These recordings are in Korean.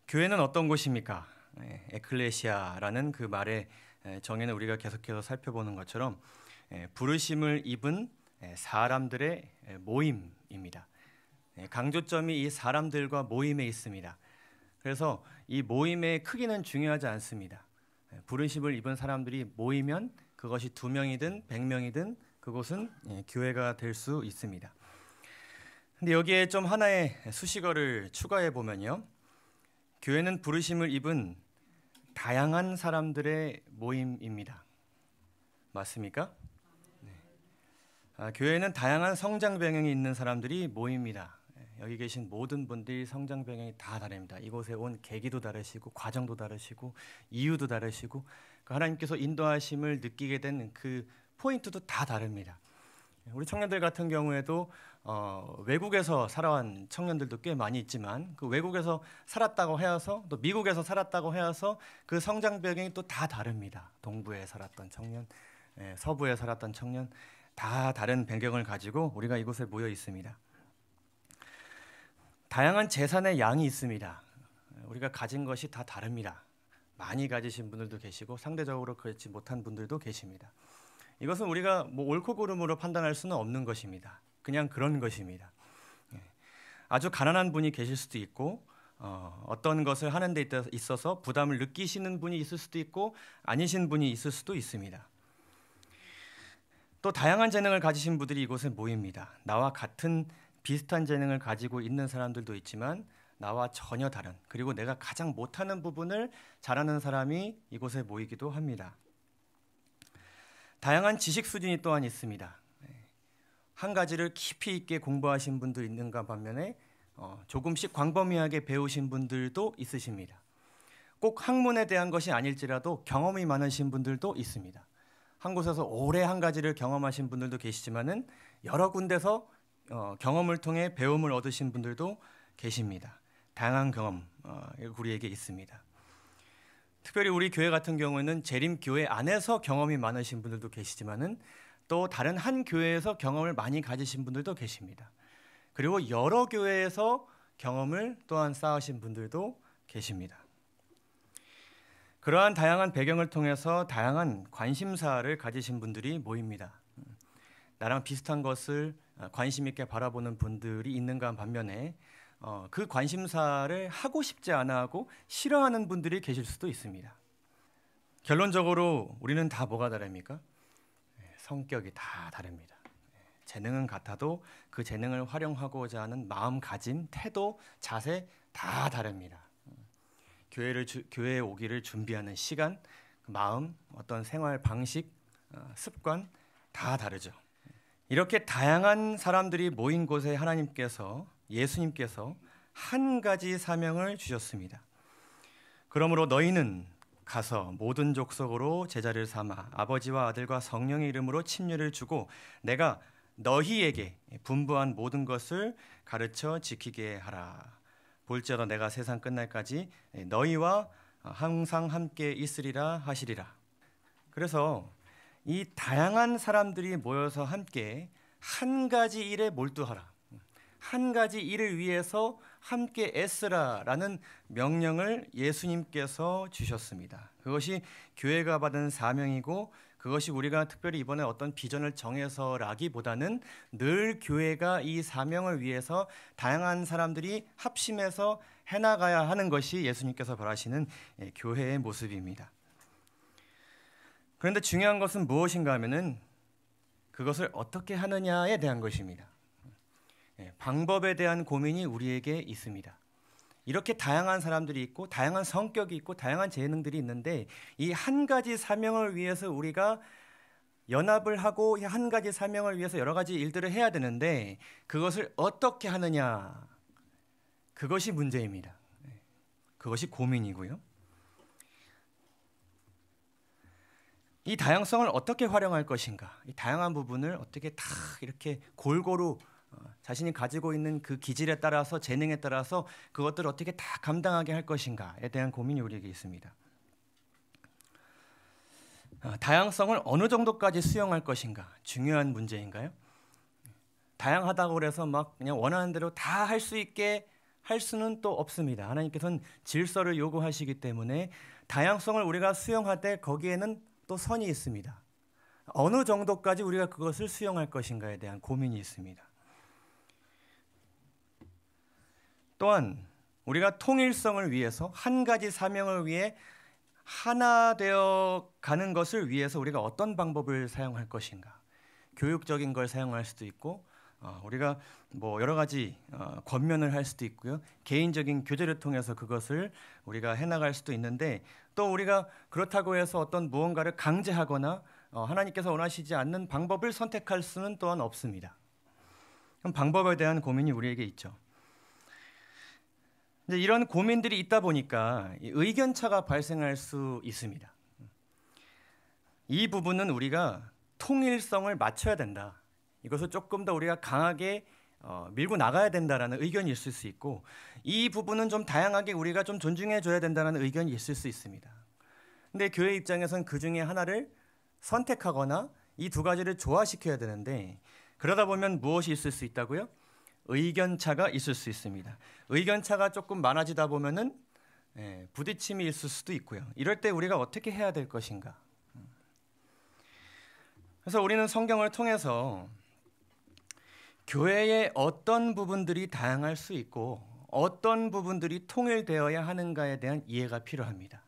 교회는 어떤 곳입니까? 에클레시아라는 그 말의 정의는 우리가 계속해서 살펴보는 것처럼 부르심을 입은 사람들의 모임입니다. 강조점이 이 사람들과 모임에 있습니다. 그래서 이 모임의 크기는 중요하지 않습니다. 부르심을 입은 사람들이 모이면 그것이 2명이든 100명이든 그곳은 교회가 될 수 있습니다. 근데 여기에 좀 하나의 수식어를 추가해 보면요. 교회는 부르심을 입은 다양한 사람들의 모임입니다. 맞습니까? 네. 교회는 다양한 성장 배경이 있는 사람들이 모입니다. 여기 계신 모든 분들이 성장 배경이 다 다릅니다. 이곳에 온 계기도 다르시고 과정도 다르시고 이유도 다르시고 하나님께서 인도하심을 느끼게 된 그 포인트도 다 다릅니다. 우리 청년들 같은 경우에도 외국에서 살아온 청년들도 꽤 많이 있지만 그 외국에서 살았다고 해서 또 미국에서 살았다고 해서 그 성장 배경이 또 다 다릅니다. 동부에 살았던 청년, 서부에 살았던 청년 다 다른 배경을 가지고 우리가 이곳에 모여 있습니다. 다양한 재산의 양이 있습니다. 우리가 가진 것이 다 다릅니다. 많이 가지신 분들도 계시고 상대적으로 그렇지 못한 분들도 계십니다. 이것은 우리가 옳고 그름으로 판단할 수는 없는 것입니다. 그냥 그런 것입니다. 아주 가난한 분이 계실 수도 있고 어떤 것을 하는 데 있어서 부담을 느끼시는 분이 있을 수도 있고 아니신 분이 있을 수도 있습니다. 또 다양한 재능을 가지신 분들이 이곳에 모입니다. 나와 같은 비슷한 재능을 가지고 있는 사람들도 있지만 나와 전혀 다른 그리고 내가 가장 못하는 부분을 잘하는 사람이 이곳에 모이기도 합니다. 다양한 지식 수준이 또한 있습니다. 한 가지를 깊이 있게 공부하신 분도 있는가 반면에 조금씩 광범위하게 배우신 분들도 있으십니다. 꼭 학문에 대한 것이 아닐지라도 경험이 많으신 분들도 있습니다. 한 곳에서 오래 한 가지를 경험하신 분들도 계시지만은 여러 군데서 경험을 통해 배움을 얻으신 분들도 계십니다. 다양한 경험 우리에게 있습니다. 특별히 우리 교회 같은 경우에는 재림교회 안에서 경험이 많으신 분들도 계시지만은 또 다른 한 교회에서 경험을 많이 가지신 분들도 계십니다. 그리고 여러 교회에서 경험을 또한 쌓으신 분들도 계십니다. 그러한 다양한 배경을 통해서 다양한 관심사를 가지신 분들이 모입니다. 나랑 비슷한 것을 관심 있게 바라보는 분들이 있는가 반면에 그 관심사를 하고 싶지 않아 하고 싫어하는 분들이 계실 수도 있습니다. 결론적으로 우리는 다 뭐가 다릅니까? 성격이 다 다릅니다. 재능은 같아도 그 재능을 활용하고자 하는 마음가짐, 태도, 자세 다 다릅니다. 교회에 오기를 준비하는 시간, 마음, 어떤 생활 방식, 습관 다 다르죠. 이렇게 다양한 사람들이 모인 곳에 하나님께서 예수님께서 한 가지 사명을 주셨습니다. 그러므로 너희는 가서 모든 족속으로 제자를 삼아 아버지와 아들과 성령의 이름으로 침례를 주고 내가 너희에게 분부한 모든 것을 가르쳐 지키게 하라. 볼지어다 내가 세상 끝날까지 너희와 항상 함께 있으리라 하시리라. 그래서 이 다양한 사람들이 모여서 함께 한 가지 일에 몰두하라. 한 가지 일을 위해서 함께 애쓰라라는 명령을 예수님께서 주셨습니다. 그것이 교회가 받은 사명이고 그것이 우리가 특별히 이번에 어떤 비전을 정해서라기보다는 늘 교회가 이 사명을 위해서 다양한 사람들이 합심해서 해나가야 하는 것이 예수님께서 바라시는 교회의 모습입니다. 그런데 중요한 것은 무엇인가 하면은 그것을 어떻게 하느냐에 대한 것입니다. 방법에 대한 고민이 우리에게 있습니다. 이렇게 다양한 사람들이 있고 다양한 성격이 있고 다양한 재능들이 있는데 이 한 가지 사명을 위해서 우리가 연합을 하고 이 한 가지 사명을 위해서 여러 가지 일들을 해야 되는데 그것을 어떻게 하느냐 그것이 문제입니다. 그것이 고민이고요. 이 다양성을 어떻게 활용할 것인가 이 다양한 부분을 어떻게 다 이렇게 골고루 자신이 가지고 있는 그 기질에 따라서 재능에 따라서 그것들을 어떻게 다 감당하게 할 것인가에 대한 고민이 우리에게 있습니다. 다양성을 어느 정도까지 수용할 것인가 중요한 문제인가요? 다양하다고 그래서 막 그냥 원하는 대로 다 할 수 있게 할 수는 또 없습니다. 하나님께서는 질서를 요구하시기 때문에 다양성을 우리가 수용하되 거기에는 또 선이 있습니다. 어느 정도까지 우리가 그것을 수용할 것인가에 대한 고민이 있습니다. 또한 우리가 통일성을 위해서 한 가지 사명을 위해 하나 되어 가는 것을 위해서 우리가 어떤 방법을 사용할 것인가. 교육적인 걸 사용할 수도 있고 우리가 뭐 여러 가지 권면을 할 수도 있고요. 개인적인 교제를 통해서 그것을 우리가 해나갈 수도 있는데 또 우리가 그렇다고 해서 어떤 무언가를 강제하거나 하나님께서 원하시지 않는 방법을 선택할 수는 또한 없습니다. 그럼 방법에 대한 고민이 우리에게 있죠. 이제 이런 고민들이 있다 보니까 의견차가 발생할 수 있습니다. 이 부분은 우리가 통일성을 맞춰야 된다. 이것을 조금 더 우리가 강하게 밀고 나가야 된다라는 의견이 있을 수 있고 이 부분은 좀 다양하게 우리가 좀 존중해 줘야 된다는 의견이 있을 수 있습니다. 근데 교회 입장에서는 그 중에 하나를 선택하거나 이 두 가지를 조화시켜야 되는데 그러다 보면 무엇이 있을 수 있다고요? 의견차가 있을 수 있습니다. 의견차가 조금 많아지다 보면은 부딪힘이 있을 수도 있고요. 이럴 때 우리가 어떻게 해야 될 것인가? 그래서 우리는 성경을 통해서 교회의 어떤 부분들이 다양할 수 있고 어떤 부분들이 통일되어야 하는가에 대한 이해가 필요합니다.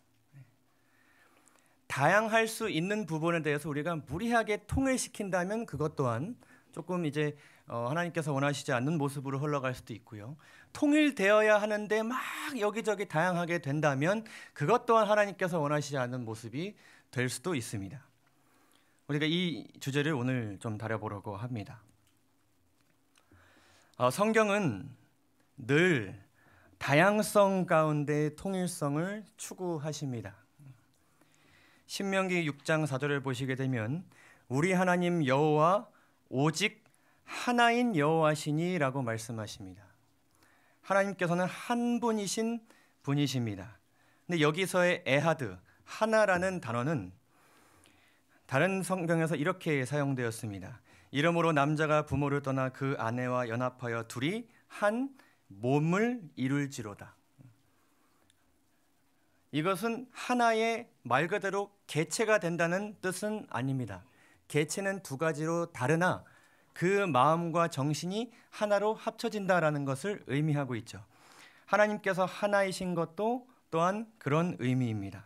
다양할 수 있는 부분에 대해서 우리가 무리하게 통일시킨다면 그것 또한 조금 이제 하나님께서 원하시지 않는 모습으로 흘러갈 수도 있고요. 통일되어야 하는데 막 여기저기 다양하게 된다면 그것 또한 하나님께서 원하시지 않는 모습이 될 수도 있습니다. 우리가 이 주제를 오늘 좀 다뤄보려고 합니다. 성경은 늘 다양성 가운데 통일성을 추구하십니다. 신명기 6장 4절을 보시게 되면 우리 하나님 여호와 오직 하나인 여호와시니 라고 말씀하십니다. 하나님께서는 한 분이신 분이십니다. 근데 여기서의 에하드, 하나라는 단어는 다른 성경에서 이렇게 사용되었습니다. 이러므로 남자가 부모를 떠나 그 아내와 연합하여 둘이 한 몸을 이룰지로다. 이것은 하나의 말 그대로 개체가 된다는 뜻은 아닙니다. 개체는 두 가지로 다르나 그 마음과 정신이 하나로 합쳐진다라는 것을 의미하고 있죠. 하나님께서 하나이신 것도 또한 그런 의미입니다.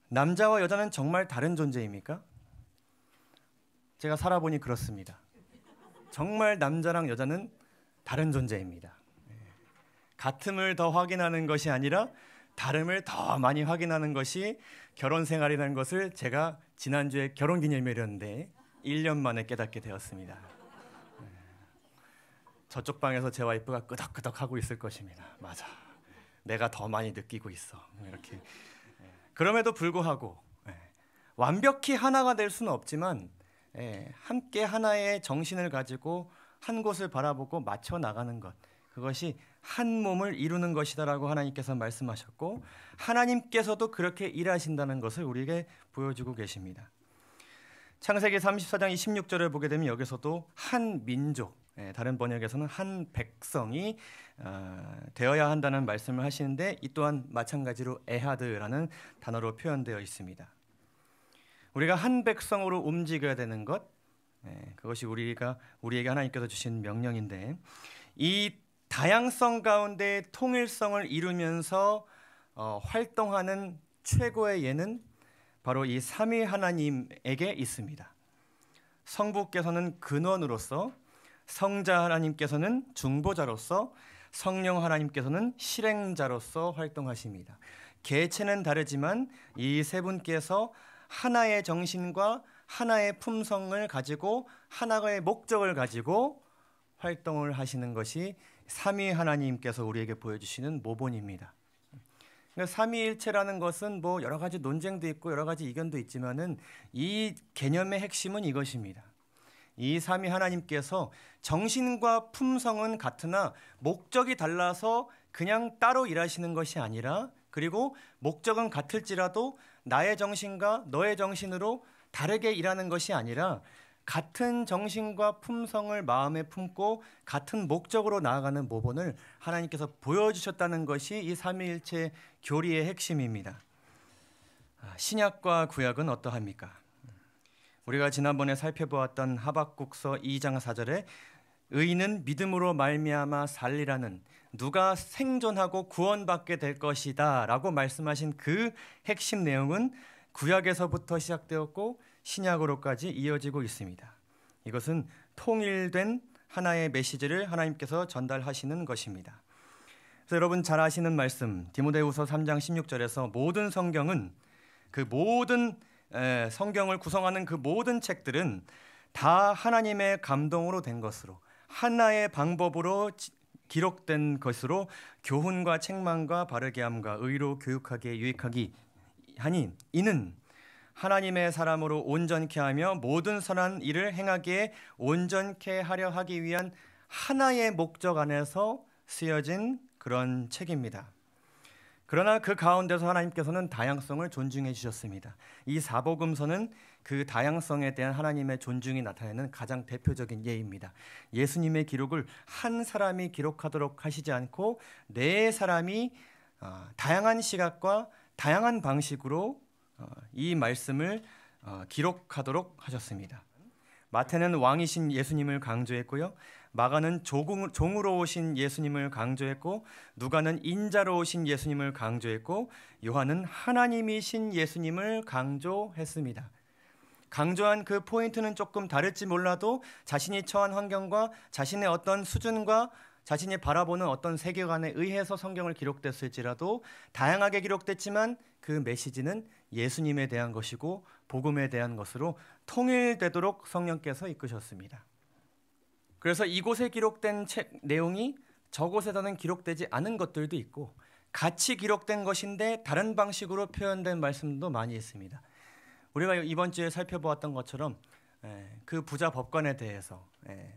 남자와 여자는 정말 다른 존재입니까? 제가 살아보니 그렇습니다. 정말 남자랑 여자는 다른 존재입니다. 같음을 더 확인하는 것이 아니라 다름을 더 많이 확인하는 것이 결혼 생활이라는 것을 제가 지난주에 결혼기념일이었는데 1년 만에 깨닫게 되었습니다. 저쪽 방에서 제 와이프가 끄덕끄덕 하고 있을 것입니다. 맞아, 내가 더 많이 느끼고 있어. 이렇게. 그럼에도 불구하고 완벽히 하나가 될 수는 없지만 함께 하나의 정신을 가지고 한 곳을 바라보고 맞춰 나가는 것, 그것이 한 몸을 이루는 것이다라고 하나님께서 말씀하셨고 하나님께서도 그렇게 일하신다는 것을 우리에게 보여주고 계십니다. 창세기 34장 26절을 보게 되면 여기서도 한 민족, 다른 번역에서는 한 백성이 되어야 한다는 말씀을 하시는데 이 또한 마찬가지로 에하드라는 단어로 표현되어 있습니다. 우리가 한 백성으로 움직여야 되는 것, 그것이 우리에게 하나님께서 주신 명령인데 이 다양성 가운데 통일성을 이루면서 활동하는 최고의 예는 바로 이 삼위 하나님에게 있습니다. 성부께서는 근원으로서, 성자 하나님께서는 중보자로서, 성령 하나님께서는 실행자로서 활동하십니다. 개체는 다르지만 이 세 분께서 하나의 정신과 하나의 품성을 가지고 하나의 목적을 가지고 활동을 하시는 것이 삼위 하나님께서 우리에게 보여주시는 모본입니다. 그러니까 삼위일체라는 것은 뭐 여러 가지 논쟁도 있고 여러 가지 이견도 있지만은 이 개념의 핵심은 이것입니다. 이 삼위 하나님께서 정신과 품성은 같으나 목적이 달라서 그냥 따로 일하시는 것이 아니라, 그리고 목적은 같을지라도 나의 정신과 너의 정신으로 다르게 일하는 것이 아니라 같은 정신과 품성을 마음에 품고 같은 목적으로 나아가는 모본을 하나님께서 보여주셨다는 것이 이 삼위일체 교리의 핵심입니다. 신약과 구약은 어떠합니까? 우리가 지난번에 살펴보았던 하박국서 2장 4절에 의인은 믿음으로 말미암아 살리라는, 누가 생존하고 구원받게 될 것이다 라고 말씀하신 그 핵심 내용은 구약에서부터 시작되었고 신약으로까지 이어지고 있습니다. 이것은 통일된 하나의 메시지를 하나님께서 전달하시는 것입니다. 그래서 여러분 잘 아시는 말씀, 디모데후서 3장 16절에서 모든 성경은, 그 모든 성경을 구성하는 그 모든 책들은 다 하나님의 감동으로 된 것으로, 하나의 방법으로 기록된 것으로 교훈과 책망과 바르게 함과 의로 교육하기에 유익하기 하니, 이는 하나님의 사람으로 온전케 하며 모든 선한 일을 행하기에 온전케 하려 하기 위한 하나의 목적 안에서 쓰여진 그런 책입니다. 그러나 그 가운데서 하나님께서는 다양성을 존중해 주셨습니다. 이 사복음서는 그 다양성에 대한 하나님의 존중이 나타내는 가장 대표적인 예입니다. 예수님의 기록을 한 사람이 기록하도록 하시지 않고 네 사람이 다양한 시각과 다양한 방식으로 이 말씀을 기록하도록 하셨습니다. 마태는 왕이신 예수님을 강조했고요. 마가는 종으로 오신 예수님을 강조했고, 누가는 인자로 오신 예수님을 강조했고, 요한은 하나님이신 예수님을 강조했습니다. 강조한 그 포인트는 조금 다를지 몰라도 자신이 처한 환경과 자신의 어떤 수준과 자신이 바라보는 어떤 세계관에 의해서 성경을 기록됐을지라도 다양하게 기록됐지만 그 메시지는 예수님에 대한 것이고 복음에 대한 것으로 통일되도록 성령께서 이끄셨습니다. 그래서 이곳에 기록된 책 내용이 저곳에서는 기록되지 않은 것들도 있고, 같이 기록된 것인데 다른 방식으로 표현된 말씀도 많이 있습니다. 우리가 이번 주에 살펴보았던 것처럼 그 부자 법관에 대해서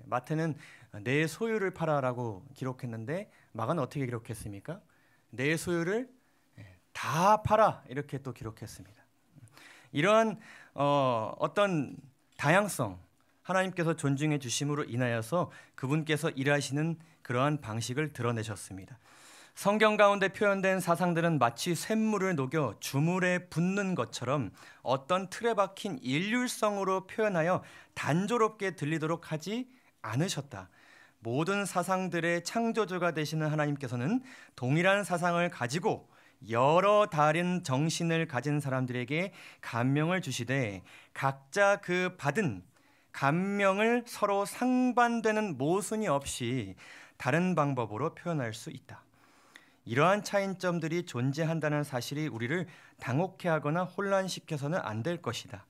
마태는 내 소유를 팔아라고 기록했는데 마가는 어떻게 기록했습니까? 내 소유를 다 팔아, 이렇게 또 기록했습니다. 이러한 어떤 다양성, 하나님께서 존중해 주심으로 인하여서 그분께서 일하시는 그러한 방식을 드러내셨습니다. 성경 가운데 표현된 사상들은 마치 샘물을 녹여 주물에 붓는 것처럼 어떤 틀에 박힌 일률성으로 표현하여 단조롭게 들리도록 하지 않으셨다. 모든 사상들의 창조주가 되시는 하나님께서는 동일한 사상을 가지고 여러 다른 정신을 가진 사람들에게 감명을 주시되 각자 그 받은 감명을 서로 상반되는 모순이 없이 다른 방법으로 표현할 수 있다. 이러한 차이점들이 존재한다는 사실이 우리를 당혹해하거나 혼란시켜서는 안 될 것이다.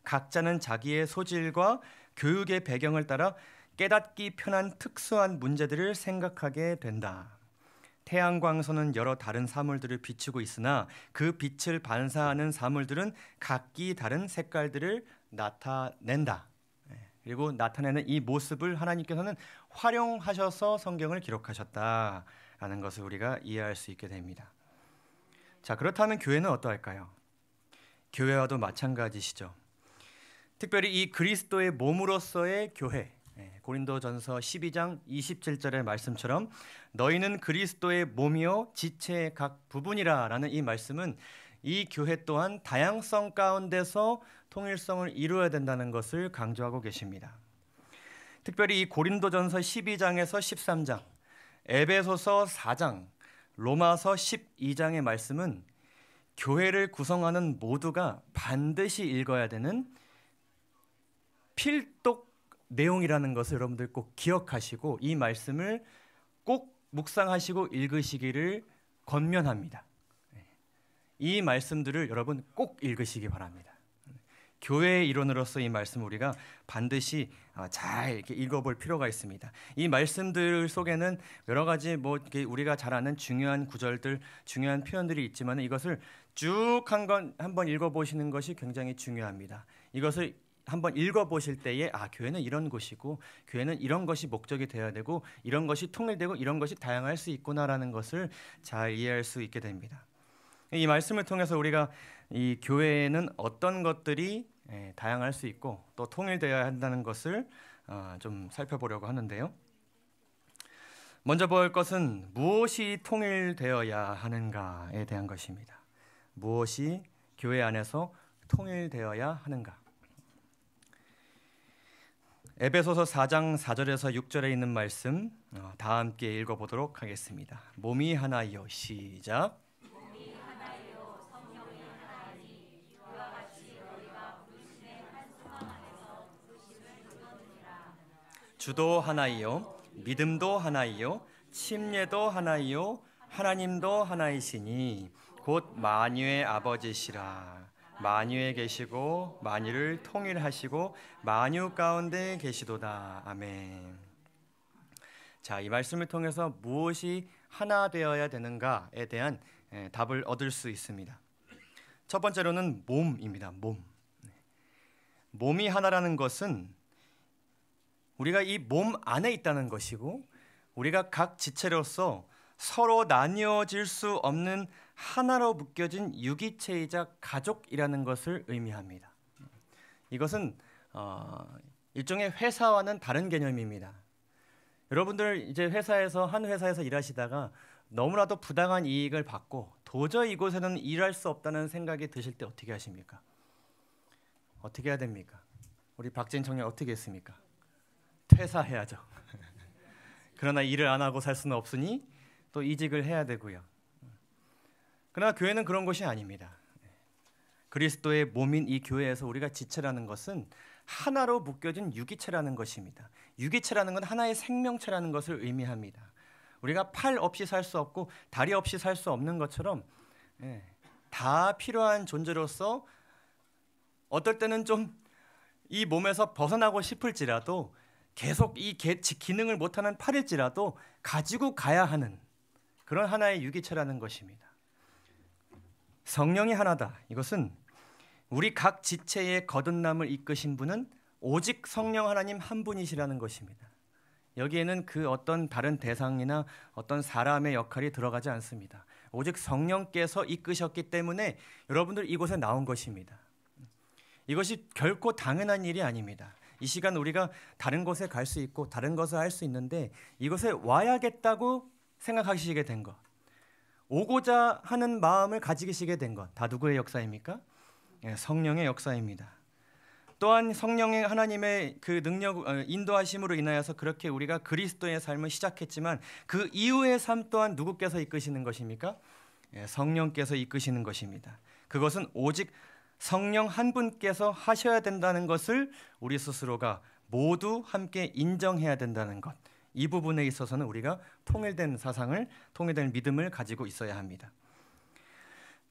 각자는 자기의 소질과 교육의 배경을 따라 깨닫기 편한 특수한 문제들을 생각하게 된다. 태양광선은 여러 다른 사물들을 비추고 있으나 그 빛을 반사하는 사물들은 각기 다른 색깔들을 나타낸다. 그리고 나타내는 이 모습을 하나님께서는 활용하셔서 성경을 기록하셨다라는 것을 우리가 이해할 수 있게 됩니다. 자, 그렇다면 교회는 어떠할까요? 교회와도 마찬가지시죠. 특별히 이 그리스도의 몸으로서의 교회, 고린도전서 12장 27절의 말씀처럼 너희는 그리스도의 몸이요 지체의 각 부분이라 라는 이 말씀은 이 교회 또한 다양성 가운데서 통일성을 이루어야 된다는 것을 강조하고 계십니다. 특별히 이 고린도전서 12장에서 13장, 에베소서 4장, 로마서 12장의 말씀은 교회를 구성하는 모두가 반드시 읽어야 되는 필독 내용이라는 것을 여러분들 꼭 기억하시고 이 말씀을 꼭 묵상하시고 읽으시기를 권면합니다. 이 말씀들을 여러분 꼭 읽으시기 바랍니다. 교회의 일원으로서 이 말씀을 우리가 반드시 잘 이렇게 읽어볼 필요가 있습니다. 이 말씀들 속에는 여러 가지 우리가 잘 아는 중요한 구절들, 중요한 표현들이 있지만 이것을 쭉 한번 읽어보시는 것이 굉장히 중요합니다. 이것을 한번 읽어보실 때에 교회는 이런 곳이고 교회는 이런 것이 목적이 되어야 되고 이런 것이 통일되고 이런 것이 다양할 수 있구나라는 것을 잘 이해할 수 있게 됩니다. 이 말씀을 통해서 우리가 이 교회에는 어떤 것들이 다양할 수 있고 또 통일되어야 한다는 것을 좀 살펴보려고 하는데요. 먼저 볼 것은 무엇이 통일되어야 하는가에 대한 것입니다. 무엇이 교회 안에서 통일되어야 하는가? 에베소서 4장 4절에서 6절에 있는 말씀 다 함께 읽어보도록 하겠습니다. 몸이 하나이요. 시작. 몸이 하나이요 성령이 하나이니 이와 같이 너희가 부르심의 한 소망 안에서 부르심을 이루느니라. 주도 하나이요 믿음도 하나이요 침례도 하나이요 하나님도 하나이시니 곧 만유의 아버지시라. 만유에 계시고 만유를 통일하시고 만유 가운데 계시도다. 아멘. 자, 이 말씀을 통해서 무엇이 하나 되어야 되는가에 대한 답을 얻을 수 있습니다. 첫 번째로는 몸입니다. 몸. 몸이 하나라는 것은 우리가 이 몸 안에 있다는 것이고 우리가 각 지체로서 서로 나뉘어질 수 없는 하나로 묶여진 유기체이자 가족이라는 것을 의미합니다. 이것은 일종의 회사와는 다른 개념입니다. 여러분들 이제 한 회사에서 일하시다가 너무나도 부당한 이익을 받고 도저히 이곳에는 일할 수 없다는 생각이 드실 때 어떻게 하십니까? 어떻게 해야 됩니까? 우리 박진 청년 어떻게 했습니까? 퇴사해야죠. 그러나 일을 안 하고 살 수는 없으니 또 이직을 해야 되고요. 그러나 교회는 그런 것이 아닙니다. 그리스도의 몸인 이 교회에서 우리가 지체라는 것은 하나로 묶여진 유기체라는 것입니다. 유기체라는 건 하나의 생명체라는 것을 의미합니다. 우리가 팔 없이 살 수 없고 다리 없이 살 수 없는 것처럼 다 필요한 존재로서 어떨 때는 좀 이 몸에서 벗어나고 싶을지라도 계속 이 기능을 못하는 팔일지라도 가지고 가야 하는 그런 하나의 유기체라는 것입니다. 성령이 하나다. 이것은 우리 각 지체의 거듭남을 이끄신 분은 오직 성령 하나님 한 분이시라는 것입니다. 여기에는 그 어떤 다른 대상이나 어떤 사람의 역할이 들어가지 않습니다. 오직 성령께서 이끄셨기 때문에 여러분들 이곳에 나온 것입니다. 이것이 결코 당연한 일이 아닙니다. 이 시간 우리가 다른 곳에 갈 수 있고 다른 것을 할 수 있는데 이곳에 와야겠다고 생각하시게 된 것, 오고자 하는 마음을 가지시게 된 것, 다 누구의 역사입니까? 성령의 역사입니다. 또한 성령의 하나님의 그 능력, 인도하심으로 인하여서 그렇게 우리가 그리스도의 삶을 시작했지만 그 이후의 삶 또한 누구께서 이끄시는 것입니까? 성령께서 이끄시는 것입니다. 그것은 오직 성령 한 분께서 하셔야 된다는 것을 우리 스스로가 모두 함께 인정해야 된다는 것, 이 부분에 있어서는 우리가 통일된 사상을, 통일된 믿음을 가지고 있어야 합니다.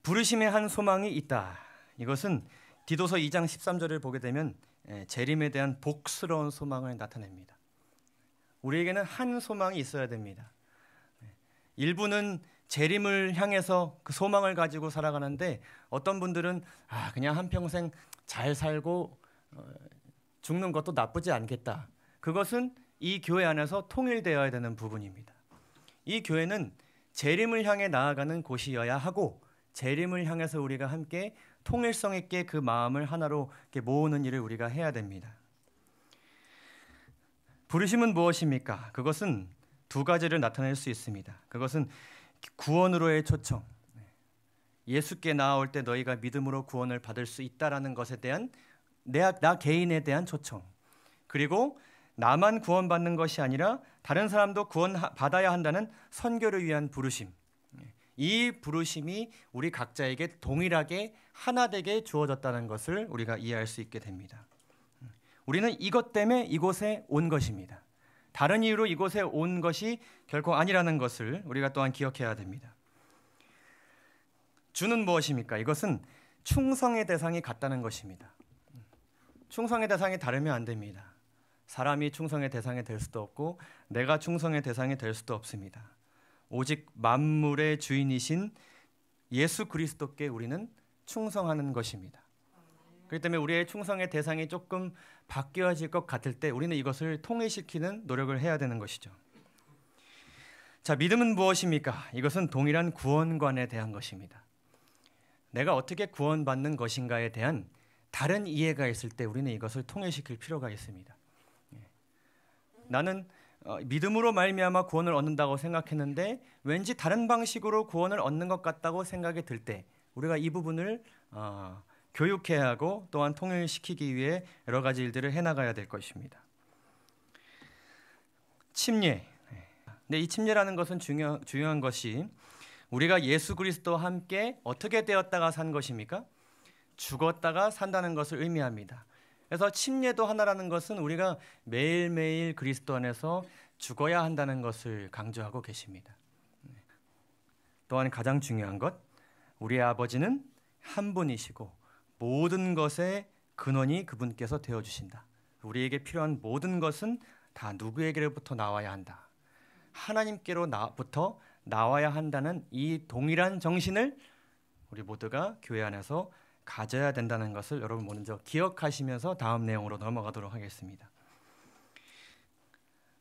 부르심의 한 소망이 있다. 이것은 디도서 2장 13절을 보게 되면 재림에 대한 복스러운 소망을 나타냅니다. 우리에게는 한 소망이 있어야 됩니다. 일부는 재림을 향해서 그 소망을 가지고 살아가는데 어떤 분들은 그냥 한평생 잘 살고 죽는 것도 나쁘지 않겠다. 그것은 이 교회 안에서 통일되어야 되는 부분입니다. 이 교회는 재림을 향해 나아가는 곳이어야 하고 재림을 향해서 우리가 함께 통일성 있게 그 마음을 하나로 이렇게 모으는 일을 우리가 해야 됩니다. 부르심은 무엇입니까? 그것은 두 가지를 나타낼 수 있습니다. 그것은 구원으로의 초청, 예수께 나아올 때 너희가 믿음으로 구원을 받을 수 있다라는 것에 대한 나 개인에 대한 초청, 그리고 나만 구원받는 것이 아니라 다른 사람도 구원받아야 한다는 선교를 위한 부르심, 이 부르심이 우리 각자에게 동일하게 하나 되게 주어졌다는 것을 우리가 이해할 수 있게 됩니다. 우리는 이것 때문에 이곳에 온 것입니다. 다른 이유로 이곳에 온 것이 결코 아니라는 것을 우리가 또한 기억해야 됩니다. 주는 무엇입니까? 이것은 충성의 대상이 같다는 것입니다. 충성의 대상이 다르면 안 됩니다. 사람이 충성의 대상이 될 수도 없고 내가 충성의 대상이 될 수도 없습니다. 오직 만물의 주인이신 예수 그리스도께 우리는 충성하는 것입니다. 그렇기 때문에 우리의 충성의 대상이 조금 바뀌어질 것 같을 때 우리는 이것을 통일시키는 노력을 해야 되는 것이죠. 자, 믿음은 무엇입니까? 이것은 동일한 구원관에 대한 것입니다. 내가 어떻게 구원받는 것인가에 대한 다른 이해가 있을 때 우리는 이것을 통일시킬 필요가 있습니다. 나는 믿음으로 말미암아 구원을 얻는다고 생각했는데 왠지 다른 방식으로 구원을 얻는 것 같다고 생각이 들 때 우리가 이 부분을 교육해야 하고 또한 통일시키기 위해 여러 가지 일들을 해나가야 될 것입니다. 침례. 근데 이 침례라는 것은 중요한 것이 우리가 예수 그리스도와 함께 어떻게 되었다가 산 것입니까? 죽었다가 산다는 것을 의미합니다. 그래서 침례도 하나라는 것은 우리가 매일매일 그리스도 안에서 죽어야 한다는 것을 강조하고 계십니다. 또한 가장 중요한 것, 우리의 아버지는 한 분이시고 모든 것의 근원이 그분께서 되어주신다. 우리에게 필요한 모든 것은 다 누구에게로부터 나와야 한다. 하나님께로부터 나와야 한다는 이 동일한 정신을 우리 모두가 교회 안에서 가져야 된다는 것을 여러분 먼저 기억하시면서 다음 내용으로 넘어가도록 하겠습니다.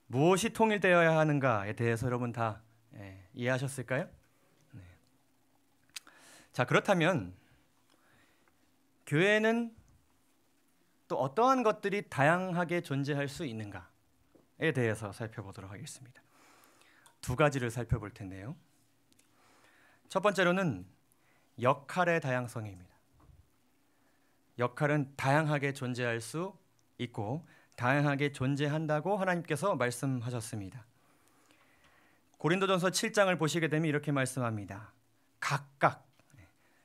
무엇이 통일되어야 하는가에 대해서 여러분 다 이해하셨을까요? 네. 자, 그렇다면 교회는 또 어떠한 것들이 다양하게 존재할 수 있는가에 대해서 살펴보도록 하겠습니다. 두 가지를 살펴볼 텐데요. 첫 번째로는 역할의 다양성입니다. 역할은 다양하게 존재할 수 있고 다양하게 존재한다고 하나님께서 말씀하셨습니다. 고린도전서 7장을 보시게 되면 이렇게 말씀합니다. 각각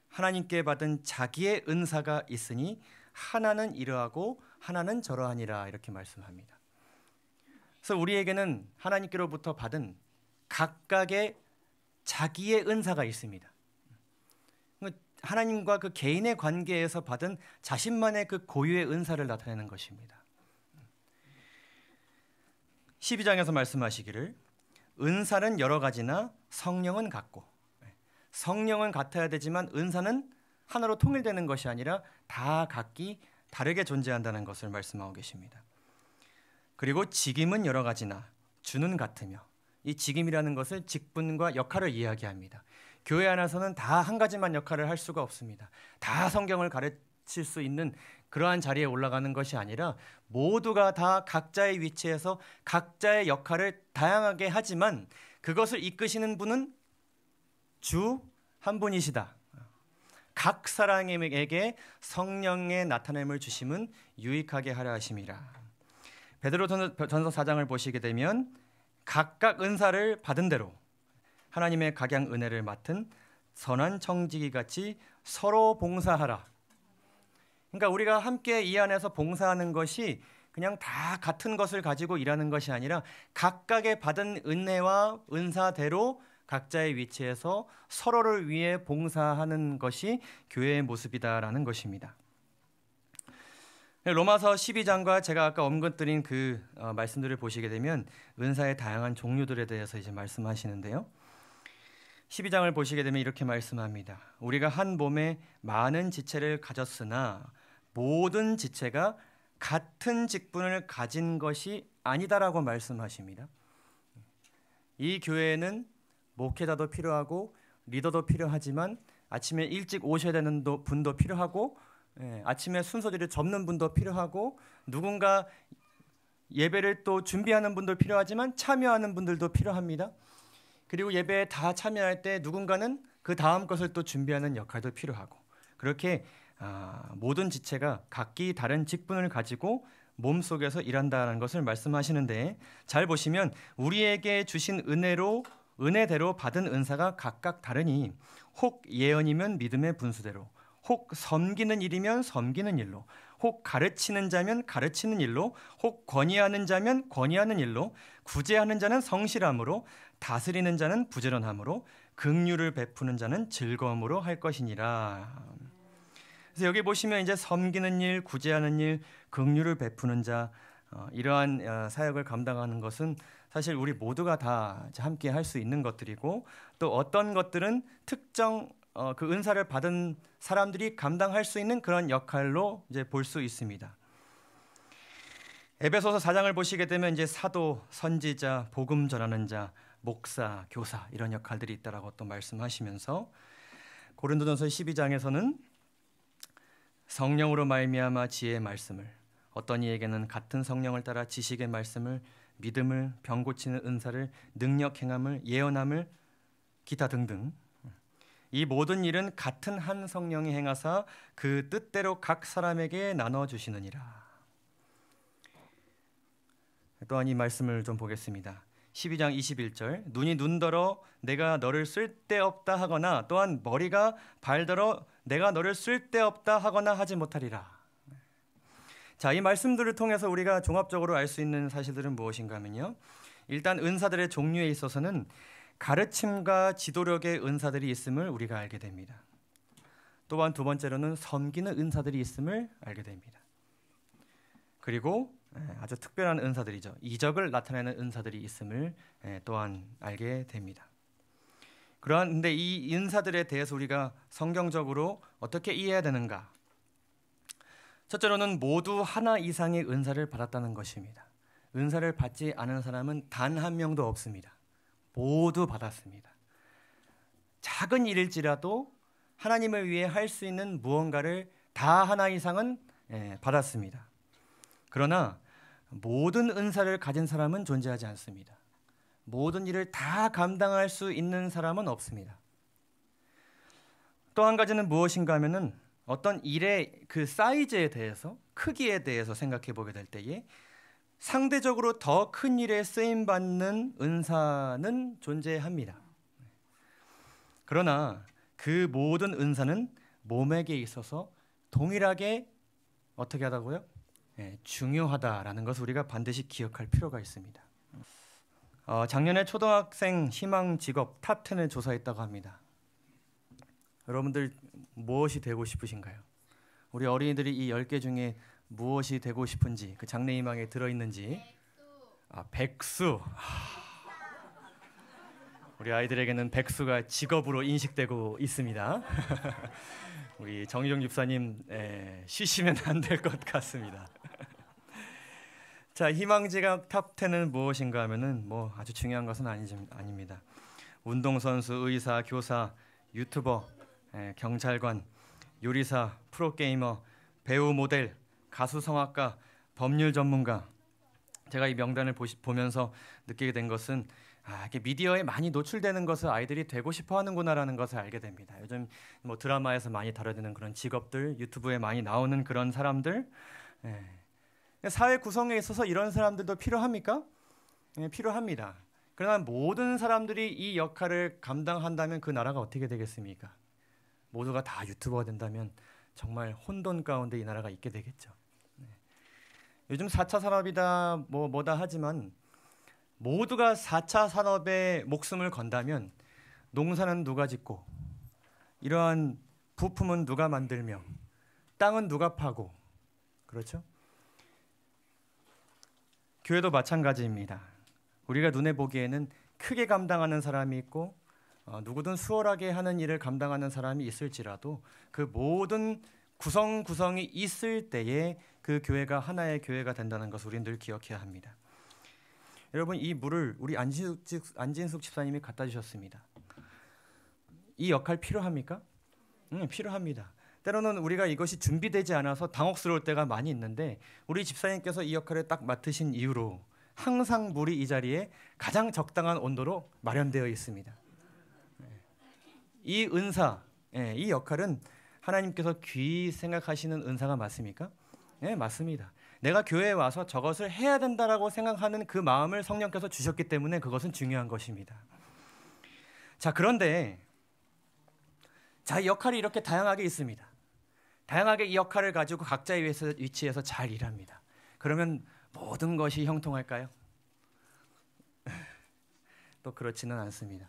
하나님께 받은 자기의 은사가 있으니 하나는 이러하고 하나는 저러하니라 이렇게 말씀합니다. 그래서 우리에게는 하나님께로부터 받은 각각의 자기의 은사가 있습니다. 하나님과 그 개인의 관계에서 받은 자신만의 그 고유의 은사를 나타내는 것입니다. 12장에서 말씀하시기를 은사는 여러 가지나 성령은 같고, 성령은 같아야 되지만 은사는 하나로 통일되는 것이 아니라 다 각기 다르게 존재한다는 것을 말씀하고 계십니다. 그리고 직임은 여러 가지나 주는 같으며, 이 직임이라는 것을 직분과 역할을 이야기합니다. 교회 안에서는 다 한 가지만 역할을 할 수가 없습니다. 다 성경을 가르칠 수 있는 그러한 자리에 올라가는 것이 아니라 모두가 다 각자의 위치에서 각자의 역할을 다양하게 하지만 그것을 이끄시는 분은 주 한 분이시다. 각 사람에게 성령의 나타냄을 주심은 유익하게 하려 하심이라. 베드로전서 4장을 보시게 되면 각각 은사를 받은 대로 하나님의 각양 은혜를 맡은 선한 청지기 같이 서로 봉사하라. 그러니까 우리가 함께 이 안에서 봉사하는 것이 그냥 다 같은 것을 가지고 일하는 것이 아니라 각각의 받은 은혜와 은사대로 각자의 위치에서 서로를 위해 봉사하는 것이 교회의 모습이다라는 것입니다. 로마서 12장과 제가 아까 언급드린 그 말씀들을 보시게 되면 은사의 다양한 종류들에 대해서 이제 말씀하시는데요. 12장을 보시게 되면 이렇게 말씀합니다. 우리가 한 몸에 많은 지체를 가졌으나 모든 지체가 같은 직분을 가진 것이 아니다라고 말씀하십니다. 이 교회에는 목회자도 필요하고 리더도 필요하지만 아침에 일찍 오셔야 되는 분도 필요하고 아침에 순서대로 접는 분도 필요하고 누군가 예배를 또 준비하는 분도 필요하지만 참여하는 분들도 필요합니다. 그리고 예배에 다 참여할 때 누군가는 그 다음 것을 또 준비하는 역할도 필요하고 그렇게 모든 지체가 각기 다른 직분을 가지고 몸속에서 일한다는 것을 말씀하시는데 잘 보시면 우리에게 주신 은혜대로 받은 은사가 각각 다르니 혹 예언이면 믿음의 분수대로 혹 섬기는 일이면 섬기는 일로 혹 가르치는 자면 가르치는 일로 혹 권위하는 자면 권위하는 일로 구제하는 자는 성실함으로 다스리는 자는 부지런함으로 긍휼을 베푸는 자는 즐거움으로 할 것이니라. 그래서 여기 보시면 이제 섬기는 일, 구제하는 일, 긍휼을 베푸는 자 이러한 사역을 감당하는 것은 사실 우리 모두가 다 함께 할 수 있는 것들이고 또 어떤 것들은 특정 그 은사를 받은 사람들이 감당할 수 있는 그런 역할로 이제 볼 수 있습니다. 에베소서 4장을 보시게 되면 이제 사도, 선지자, 복음 전하는 자, 목사, 교사 이런 역할들이 있다라고 또 말씀하시면서 고린도전서 12장에서는 성령으로 말미암아 지혜의 말씀을, 어떤 이에게는 같은 성령을 따라 지식의 말씀을, 믿음을, 병 고치는 은사를, 능력 행함을, 예언함을, 기타 등등. 이 모든 일은 같은 한 성령이 행하사 그 뜻대로 각 사람에게 나눠 주시느니라. 또한 이 말씀을 좀 보겠습니다. 12장 21절, 눈이 눈더러 내가 너를 쓸데없다 하거나 또한 머리가 발더러 내가 너를 쓸데없다 하거나 하지 못하리라. 자, 이 말씀들을 통해서 우리가 종합적으로 알 수 있는 사실들은 무엇인가 하면요, 일단 은사들의 종류에 있어서는 가르침과 지도력의 은사들이 있음을 우리가 알게 됩니다. 또한 두 번째로는 섬기는 은사들이 있음을 알게 됩니다. 그리고 아주 특별한 은사들이죠. 이적을 나타내는 은사들이 있음을 또한 알게 됩니다. 그런데 이 은사들에 대해서 우리가 성경적으로 어떻게 이해해야 되는가? 첫째로는 모두 하나 이상의 은사를 받았다는 것입니다. 은사를 받지 않은 사람은 단 한 명도 없습니다. 모두 받았습니다. 작은 일일지라도 하나님을 위해 할 수 있는 무언가를 다 하나 이상은 받았습니다. 그러나 모든 은사를 가진 사람은 존재하지 않습니다. 모든 일을 다 감당할 수 있는 사람은 없습니다. 또 한 가지는 무엇인가 하면은 어떤 일의 그 사이즈에 대해서, 크기에 대해서 생각해 보게 될 때에 상대적으로 더 큰 일에 쓰임 받는 은사는 존재합니다. 그러나 그 모든 은사는 몸에게 있어서 동일하게 어떻게 하다고요? 중요하다라는 것을 우리가 반드시 기억할 필요가 있습니다. 작년에 초등학생 희망 직업 탑 10을 조사했다고 합니다. 여러분들 무엇이 되고 싶으신가요? 우리 어린이들이 이 10개 중에 무엇이 되고 싶은지, 그 장래희망에 들어있는지. 백수. 우리 아이들에게는 백수가 직업으로 인식되고 있습니다. 우리 정희정 집사님 쉬시면 안 될 것 같습니다. 자, 희망직업 탑 10은 무엇인가 하면은 아주 중요한 것은 아닙니다. 운동선수, 의사, 교사, 유튜버, 경찰관, 요리사, 프로게이머, 배우, 모델, 가수, 성악가, 법률 전문가. 제가 이 명단을 보면서 느끼게 된 것은 이렇게 미디어에 많이 노출되는 것을 아이들이 되고 싶어 하는구나라는 것을 알게 됩니다. 요즘 드라마에서 많이 다뤄지는 그런 직업들, 유튜브에 많이 나오는 그런 사람들, 사회 구성에 있어서 이런 사람들도 필요합니까? 필요합니다. 그러나 모든 사람들이 이 역할을 감당한다면 그 나라가 어떻게 되겠습니까? 모두가 다 유튜버가 된다면 정말 혼돈 가운데 이 나라가 있게 되겠죠. 요즘 4차 산업이다 뭐다 하지만 모두가 4차 산업에 목숨을 건다면 농사는 누가 짓고, 이러한 부품은 누가 만들며, 땅은 누가 파고, 그렇죠? 교회도 마찬가지입니다. 우리가 눈에 보기에는 크게 감당하는 사람이 있고 누구든 수월하게 하는 일을 감당하는 사람이 있을지라도 그 모든 구성이 있을 때에 그 교회가 하나의 교회가 된다는 것을 우리는 늘 기억해야 합니다. 여러분, 이 물을 우리 안진숙 집사님이 갖다 주셨습니다. 이 역할 필요합니까? 필요합니다. 때로는 우리가 이것이 준비되지 않아서 당혹스러울 때가 많이 있는데 우리 집사님께서 이 역할을 딱 맡으신 이후로 항상 물이 이 자리에 가장 적당한 온도로 마련되어 있습니다. 이 은사, 이 역할은 하나님께서 귀히 생각하시는 은사가 맞습니까? 네, 맞습니다. 내가 교회에 와서 저것을 해야 된다라고 생각하는 그 마음을 성령께서 주셨기 때문에 그것은 중요한 것입니다. 자, 그런데 이 역할이 이렇게 다양하게 있습니다. 다양하게 이 역할을 가지고 각자의 위치에서 잘 일합니다. 그러면 모든 것이 형통할까요? 또 그렇지는 않습니다.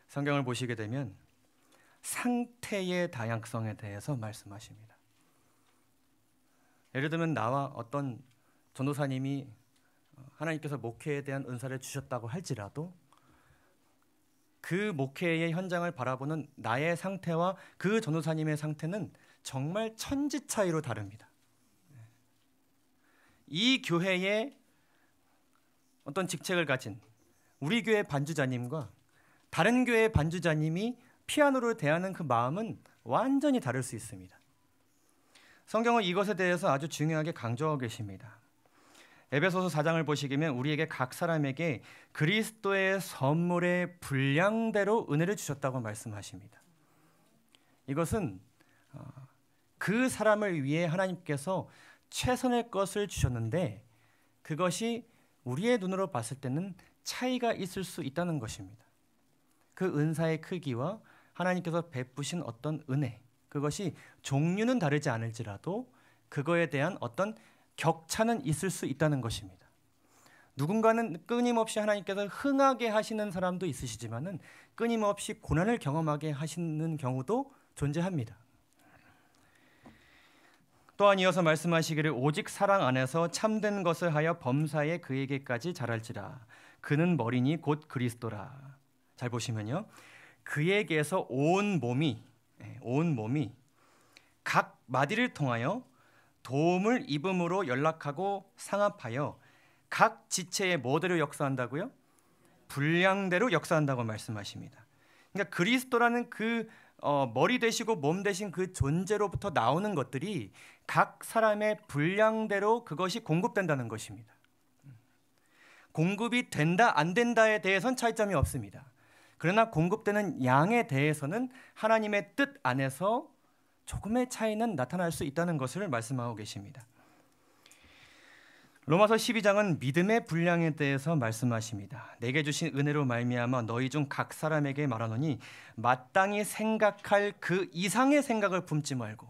성경을 보시게 되면 상태의 다양성에 대해서 말씀하십니다. 예를 들면 나와 어떤 전도사님이 하나님께서 목회에 대한 은사를 주셨다고 할지라도 그 목회의 현장을 바라보는 나의 상태와 그 전도사님의 상태는 정말 천지 차이로 다릅니다. 이 교회의 어떤 직책을 가진 우리 교회 반주자님과 다른 교회 반주자님이 피아노를 대하는 그 마음은 완전히 다를 수 있습니다. 성경은 이것에 대해서 아주 중요하게 강조하고 계십니다. 에베소서 4장을 보시면 우리에게 각 사람에게 그리스도의 선물의 분량대로 은혜를 주셨다고 말씀하십니다. 이것은 그 사람을 위해 하나님께서 최선의 것을 주셨는데 그것이 우리의 눈으로 봤을 때는 차이가 있을 수 있다는 것입니다. 그 은사의 크기와 하나님께서 베푸신 어떤 은혜, 그것이 종류는 다르지 않을지라도 그거에 대한 어떤 격차는 있을 수 있다는 것입니다. 누군가는 끊임없이 하나님께서 흥하게 하시는 사람도 있으시지만은 끊임없이 고난을 경험하게 하시는 경우도 존재합니다. 또한 이어서 말씀하시기를 오직 사랑 안에서 참된 것을 하여 범사에 그에게까지 자랄지라. 그는 머리니 곧 그리스도라. 잘 보시면요, 그에게서 온 몸이 각 마디를 통하여 도움을 입음으로 연락하고 상합하여 각 지체의 뭐대로 역사한다고요? 분량대로 역사한다고 말씀하십니다. 그러니까 그리스도라는 그 머리 되시고 몸 되신 그 존재로부터 나오는 것들이 각 사람의 분량대로 그것이 공급된다는 것입니다. 공급이 된다 안 된다에 대해서는 차이점이 없습니다. 그러나 공급되는 양에 대해서는 하나님의 뜻 안에서 조금의 차이는 나타날 수 있다는 것을 말씀하고 계십니다. 로마서 12장은 믿음의 분량에 대해서 말씀하십니다. 내게 주신 은혜로 말미암아 너희 중 각 사람에게 말하노니 마땅히 생각할 그 이상의 생각을 품지 말고.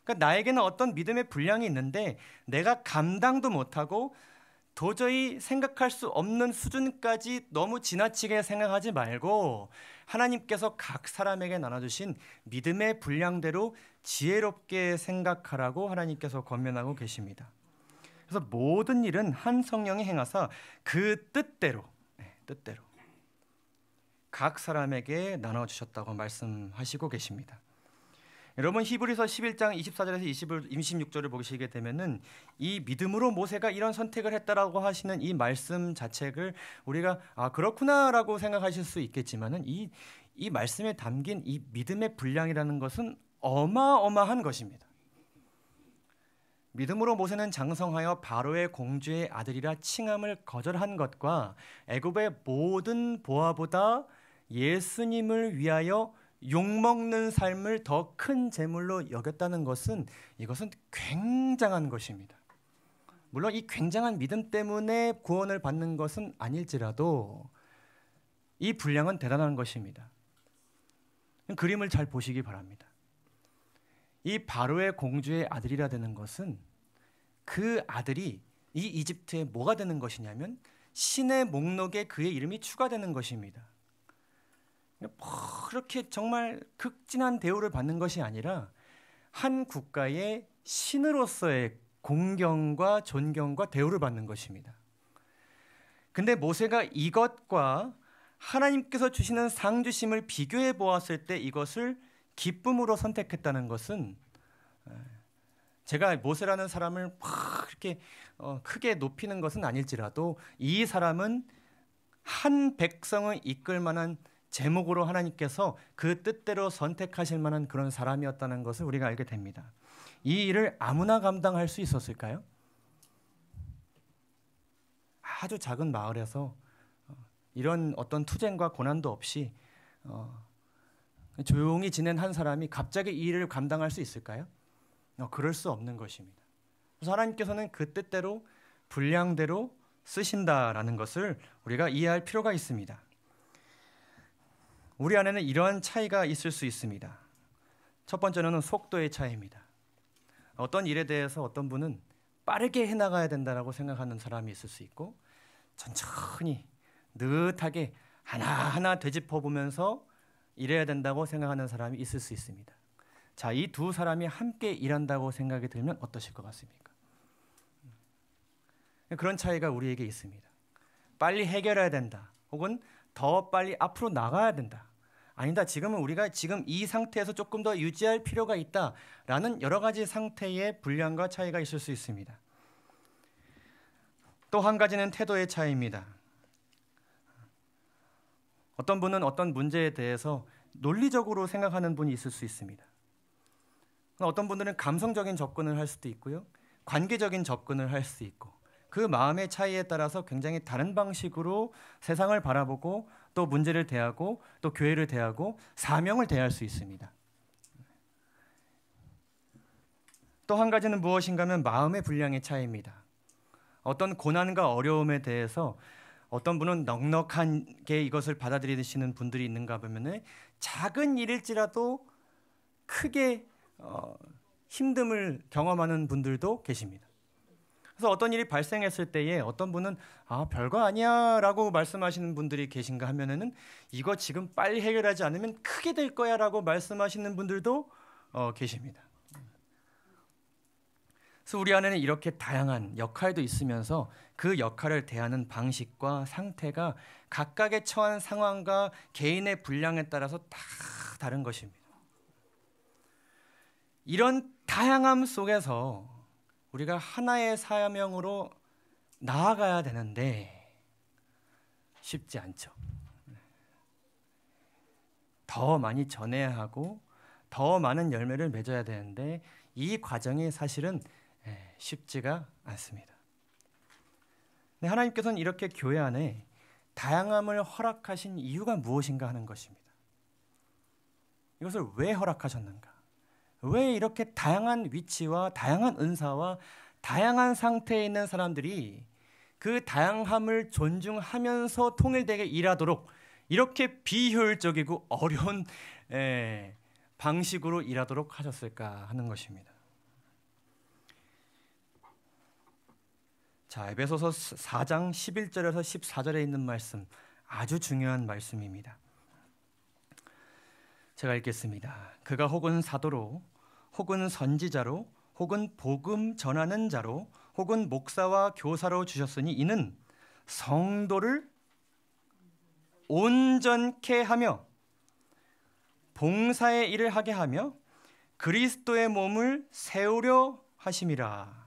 그러니까 나에게는 어떤 믿음의 분량이 있는데 내가 감당도 못하고 도저히 생각할 수 없는 수준까지 너무 지나치게 생각하지 말고 하나님께서 각 사람에게 나눠주신 믿음의 분량대로 지혜롭게 생각하라고 하나님께서 권면하고 계십니다. 그래서 모든 일은 한 성령이 행하사 그 뜻대로 각 사람에게 나눠주셨다고 말씀하시고 계십니다. 여러분 히브리서 11장 24절에서 26절을 보시게 되면은 이 믿음으로 모세가 이런 선택을 했다라고 하시는 이 말씀 자체를 우리가 그렇구나라고 생각하실 수 있겠지만은 이 말씀에 담긴 이 믿음의 분량이라는 것은 어마어마한 것입니다. 믿음으로 모세는 장성하여 바로의 공주의 아들이라 칭함을 거절한 것과 애굽의 모든 보아보다 예수님을 위하여 욕먹는 삶을 더 큰 재물로 여겼다는 것은 이것은 굉장한 것입니다. 물론 이 굉장한 믿음 때문에 구원을 받는 것은 아닐지라도 이 분량은 대단한 것입니다. 그림을 잘 보시기 바랍니다. 이 바로의 공주의 아들이라 되는 것은 그 아들이 이 이집트에 뭐가 되는 것이냐면 신의 목록에 그의 이름이 추가되는 것입니다. 그렇게 정말 극진한 대우를 받는 것이 아니라 한 국가의 신으로서의 공경과 존경과 대우를 받는 것입니다. 근데 모세가 이것과 하나님께서 주시는 상 주심을 비교해 보았을 때 이것을 기쁨으로 선택했다는 것은 제가 모세라는 사람을 막 이렇게 크게 높이는 것은 아닐지라도 이 사람은 한 백성을 이끌 만한 제목으로 하나님께서 그 뜻대로 선택하실 만한 그런 사람이었다는 것을 우리가 알게 됩니다. 이 일을 아무나 감당할 수 있었을까요? 아주 작은 마을에서 이런 어떤 투쟁과 고난도 없이 조용히 지낸 한 사람이 갑자기 이 일을 감당할 수 있을까요? 그럴 수 없는 것입니다. 그래서 하나님께서는 그 뜻대로 분량대로 쓰신다라는 것을 우리가 이해할 필요가 있습니다. 우리 안에는 이러한 차이가 있을 수 있습니다. 첫 번째는 속도의 차이입니다. 어떤 일에 대해서 어떤 분은 빠르게 해나가야 된다고 생각하는 사람이 있을 수 있고 천천히 느긋하게 하나하나 되짚어보면서 일해야 된다고 생각하는 사람이 있을 수 있습니다. 자, 이 두 사람이 함께 일한다고 생각이 들면 어떠실 것 같습니까? 그런 차이가 우리에게 있습니다. 빨리 해결해야 된다. 혹은 더 빨리 앞으로 나가야 된다. 아니다. 지금은 우리가 지금 이 상태에서 조금 더 유지할 필요가 있다라는 여러 가지 상태의 분량과 차이가 있을 수 있습니다. 또 한 가지는 태도의 차이입니다. 어떤 분은 어떤 문제에 대해서 논리적으로 생각하는 분이 있을 수 있습니다. 어떤 분들은 감성적인 접근을 할 수도 있고요. 관계적인 접근을 할 수 있고 그 마음의 차이에 따라서 굉장히 다른 방식으로 세상을 바라보고 또 문제를 대하고 또 교회를 대하고 사명을 대할 수 있습니다. 또 한 가지는 무엇인가 하면 마음의 분량의 차이입니다. 어떤 고난과 어려움에 대해서 어떤 분은 넉넉하게 이것을 받아들이시는 분들이 있는가 보면 작은 일일지라도 크게 힘듦을 경험하는 분들도 계십니다. 그래서 어떤 일이 발생했을 때에 어떤 분은 별거 아니야 라고 말씀하시는 분들이 계신가 하면은 이거 지금 빨리 해결하지 않으면 크게 될 거야 라고 말씀하시는 분들도 계십니다. 그래서 우리 안에는 이렇게 다양한 역할도 있으면서 그 역할을 대하는 방식과 상태가 각각의 처한 상황과 개인의 분량에 따라서 다 다른 것입니다. 이런 다양함 속에서 우리가 하나의 사명으로 나아가야 되는데 쉽지 않죠. 더 많이 전해야 하고 더 많은 열매를 맺어야 되는데 이 과정이 사실은 쉽지가 않습니다. 하나님께서는 이렇게 교회 안에 다양함을 허락하신 이유가 무엇인가 하는 것입니다. 이것을 왜 허락하셨는가? 왜 이렇게 다양한 위치와 다양한 은사와 다양한 상태에 있는 사람들이 그 다양함을 존중하면서 통일되게 일하도록 이렇게 비효율적이고 어려운 방식으로 일하도록 하셨을까 하는 것입니다. 자, 에베소서 4장 11절에서 14절에 있는 말씀, 아주 중요한 말씀입니다. 제가 읽겠습니다. 그가 혹은 사도로 혹은 선지자로 혹은 복음 전하는 자로 혹은 목사와 교사로 주셨으니 이는 성도를 온전케 하며 봉사의 일을 하게 하며 그리스도의 몸을 세우려 하심이라.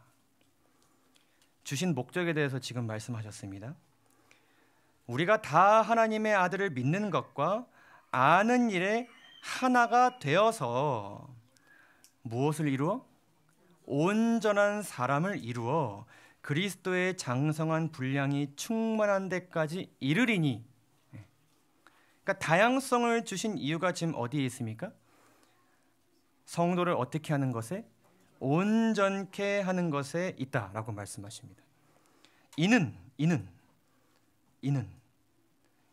주신 목적에 대해서 지금 말씀하셨습니다. 우리가 다 하나님의 아들을 믿는 것과 아는 일에 하나가 되어서 무엇을 이루어? 온전한 사람을 이루어 그리스도의 장성한 분량이 충만한 데까지 이르리니. 그러니까 다양성을 주신 이유가 지금 어디에 있습니까? 성도를 어떻게 하는 것에? 온전케 하는 것에 있다라고 말씀하십니다. 이는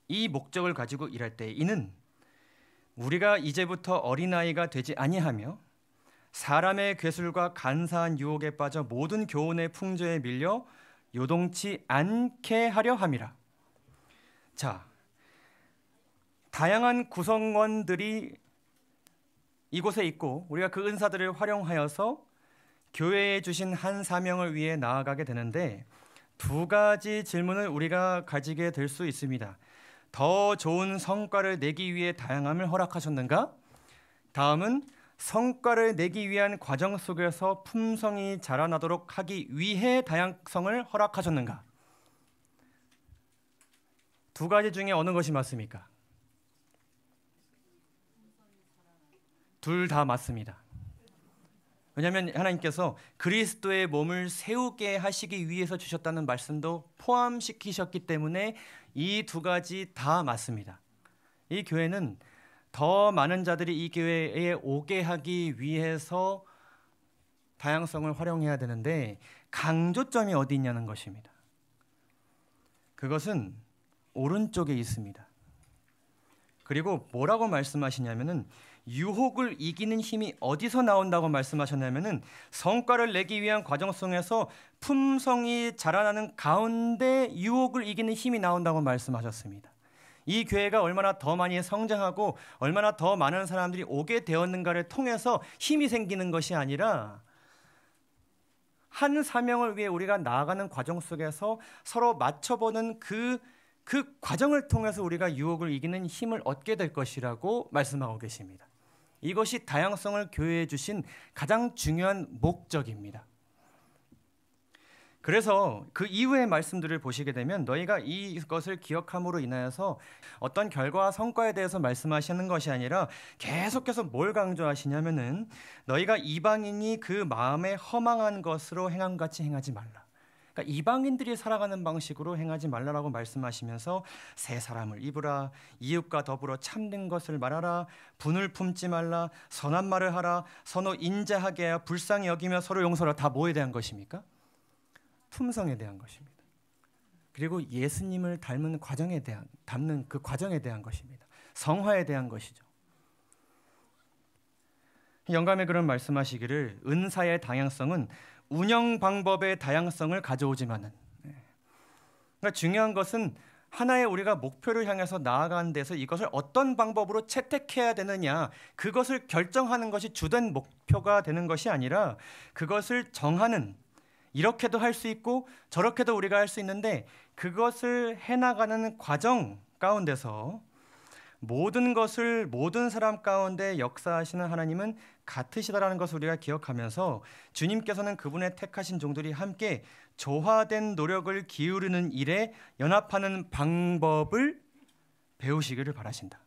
이 목적을 가지고 일할 때 이는 우리가 이제부터 어린아이가 되지 아니하며 사람의 괴술과 간사한 유혹에 빠져 모든 교훈의 풍조에 밀려 요동치 않게 하려 함이라. 자, 다양한 구성원들이 이곳에 있고 우리가 그 은사들을 활용하여서 교회에 주신 한 사명을 위해 나아가게 되는데 두 가지 질문을 우리가 가지게 될 수 있습니다. 더 좋은 성과를 내기 위해 다양함을 허락하셨는가? 다음은 성과를 내기 위한 과정 속에서 품성이 자라나도록 하기 위해 다양성을 허락하셨는가? 두 가지 중에 어느 것이 맞습니까? 둘 다 맞습니다. 왜냐하면 하나님께서 그리스도의 몸을 세우게 하시기 위해서 주셨다는 말씀도 포함시키셨기 때문에 이 두 가지 다 맞습니다. 이 교회는 더 많은 자들이 이 교회에 오게 하기 위해서 다양성을 활용해야 되는데 강조점이 어디 있냐는 것입니다. 그것은 오른쪽에 있습니다. 그리고 뭐라고 말씀하시냐면은 유혹을 이기는 힘이 어디서 나온다고 말씀하셨냐면은 성과를 내기 위한 과정 속에서 품성이 자라나는 가운데 유혹을 이기는 힘이 나온다고 말씀하셨습니다. 이 교회가 얼마나 더 많이 성장하고 얼마나 더 많은 사람들이 오게 되었는가를 통해서 힘이 생기는 것이 아니라 한 사명을 위해 우리가 나아가는 과정 속에서 서로 맞춰보는 그 과정을 통해서 우리가 유혹을 이기는 힘을 얻게 될 것이라고 말씀하고 계십니다. 이것이 다양성을 교회에 주신 가장 중요한 목적입니다. 그래서 그 이후의 말씀들을 보시게 되면 너희가 이것을 기억함으로 인하여서 어떤 결과와 성과에 대해서 말씀하시는 것이 아니라 계속해서 뭘 강조하시냐면은 너희가 이방인이 그 마음에 허망한 것으로 행한 같이 행하지 말라. 그러니까 이방인들이 살아가는 방식으로 행하지 말라라고 말씀하시면서 새 사람을 입으라, 이웃과 더불어 참된 것을 말하라, 분을 품지 말라, 선한 말을 하라, 서로 인자하게 하여 불쌍히 여기며 서로 용서하라. 다 뭐에 대한 것입니까? 품성에 대한 것입니다. 그리고 예수님을 닮는 과정에 대한, 닮는 그 과정에 대한 것입니다. 성화에 대한 것이죠. 영감의 그런 말씀하시기를 은사의 다양성은 운영 방법의 다양성을 가져오지만은, 그러니까 중요한 것은 하나의 우리가 목표를 향해서 나아가는 데서 이것을 어떤 방법으로 채택해야 되느냐, 그것을 결정하는 것이 주된 목표가 되는 것이 아니라 그것을 정하는, 이렇게도 할 수 있고 저렇게도 우리가 할 수 있는데 그것을 해나가는 과정 가운데서 모든 것을 모든 사람 가운데 역사하시는 하나님은 같으시다라는 것을 우리가 기억하면서 주님께서는 그분의 택하신 종들이 함께 조화된 노력을 기울이는 일에 연합하는 방법을 배우시기를 바라신다.